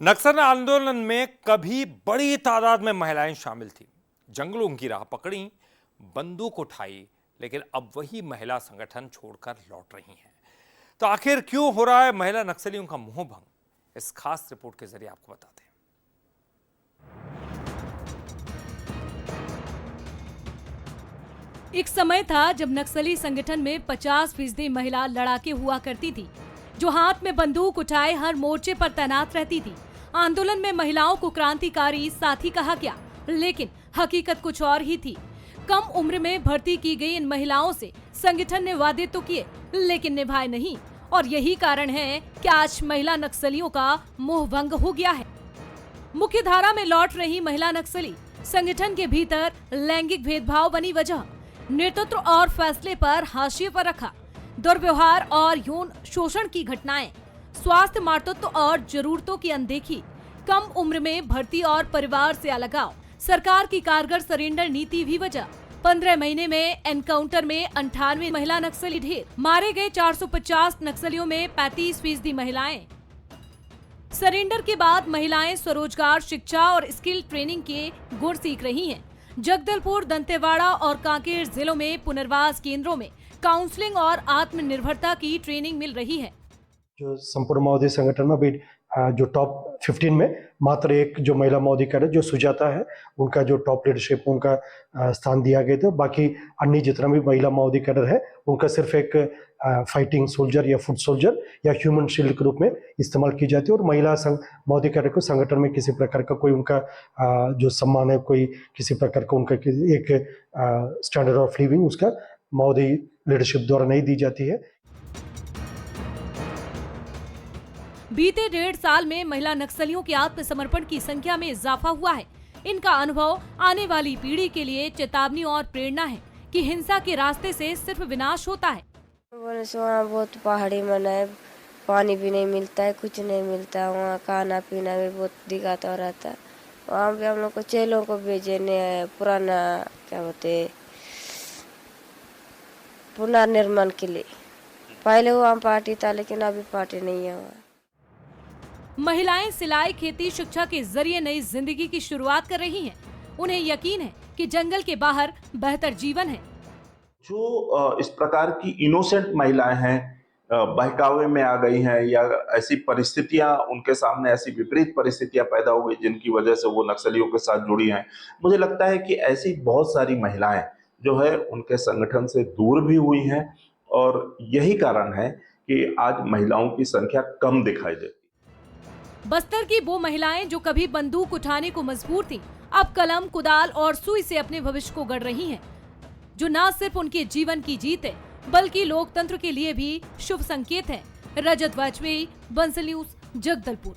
नक्सल आंदोलन में कभी बड़ी तादाद में महिलाएं शामिल थीं, जंगलों की राह पकड़ी, बंदूक उठाई, लेकिन अब वही महिला संगठन छोड़कर लौट रही हैं। तो आखिर क्यों हो रहा है महिला नक्सलियों का मोहभंग, इस खास रिपोर्ट के जरिए आपको बताते हैं। एक समय था जब नक्सली संगठन में 50% महिला लड़ाके हुआ करती थी, जो हाथ में बंदूक उठाए हर मोर्चे पर तैनात रहती थी। आंदोलन में महिलाओं को क्रांतिकारी साथी कहा गया, लेकिन हकीकत कुछ और ही थी। कम उम्र में भर्ती की गई इन महिलाओं से संगठन ने वादे तो किए, लेकिन निभाए नहीं, और यही कारण है कि आज महिला नक्सलियों का मोहभंग हो गया है। मुख्य धारा में लौट रही महिला नक्सली संगठन के भीतर लैंगिक भेदभाव बनी वजह, नेतृत्व और फैसले पर हाशिए पर रखा, दुर्व्यवहार और यौन शोषण की घटनाएं, स्वास्थ्य मातृत्व और जरूरतों की अनदेखी, कम उम्र में भर्ती और परिवार से अलगाव, सरकार की कारगर सरेंडर नीति भी वजह। 15 महीने में एनकाउंटर में 98 महिला नक्सली ढेर, मारे गए 450 नक्सलियों में 35% महिलाएं। सरेंडर के बाद महिलाएं स्वरोजगार, शिक्षा और स्किल ट्रेनिंग के गुण सीख रही हैं। जगदलपुर, दंतेवाड़ा और कांकेर जिलों में पुनर्वास केंद्रों में काउंसलिंग और आत्मनिर्भरता की ट्रेनिंग मिल रही है। जो संपूर्ण माओवादी संगठन में अभी जो टॉप 15 में मात्र एक जो महिला माओवादी कैडर जो सुजाता है, उनका जो टॉप लीडरशिप उनका स्थान दिया गया था। बाकी अन्य जितना भी महिला माओवादी कैडर है, उनका सिर्फ एक फाइटिंग सोल्जर या फुट सोल्जर या ह्यूमन शील्ड के रूप में इस्तेमाल की जाती है। और महिला माओवादी कैडर को संगठन में किसी प्रकार का कोई उनका जो सम्मान है, कोई किसी प्रकार का उनका एक स्टैंडर्ड ऑफ लिविंग उसका माओवादी लीडरशिप द्वारा नहीं दी जाती है। बीते 1.5 साल में महिला नक्सलियों के आत्मसमर्पण की संख्या में इजाफा हुआ है। इनका अनुभव आने वाली पीढ़ी के लिए चेतावनी और प्रेरणा है कि हिंसा के रास्ते से सिर्फ विनाश होता है। वहाँ बहुत पहाड़ी मन है, पानी भी नहीं मिलता है, कुछ नहीं मिलता है। वहाँ खाना पीना भी बहुत दिक्कत हो रहता है। वहाँ भी हम लोग को चेलों को भेजने पुराना क्या बोलते पुनर्निर्माण के लिए। पहले वहाँ पार्टी था, लेकिन अभी पार्टी नहीं है वहाँ। महिलाएं सिलाई, खेती, शिक्षा के जरिए नई जिंदगी की शुरुआत कर रही हैं। उन्हें यकीन है कि जंगल के बाहर बेहतर जीवन है। जो इस प्रकार की इनोसेंट महिलाएं हैं, बहकावे में आ गई हैं, या ऐसी परिस्थितियां उनके सामने, ऐसी विपरीत परिस्थितियां पैदा हो गई जिनकी वजह से वो नक्सलियों के साथ जुड़ी हैं, मुझे लगता है कि ऐसी बहुत सारी महिलाएं जो है उनके संगठन से दूर भी हुई हैं, और यही कारण है कि आज महिलाओं की संख्या कम दिखाई देती। बस्तर की वो महिलाएं जो कभी बंदूक उठाने को मजबूर थीं, अब कलम, कुदाल और सुई से अपने भविष्य को गढ़ रही हैं, जो न सिर्फ उनके जीवन की जीत है, बल्कि लोकतंत्र के लिए भी शुभ संकेत है। रजत वाजपेयी, बंसल न्यूज, जगदलपुर।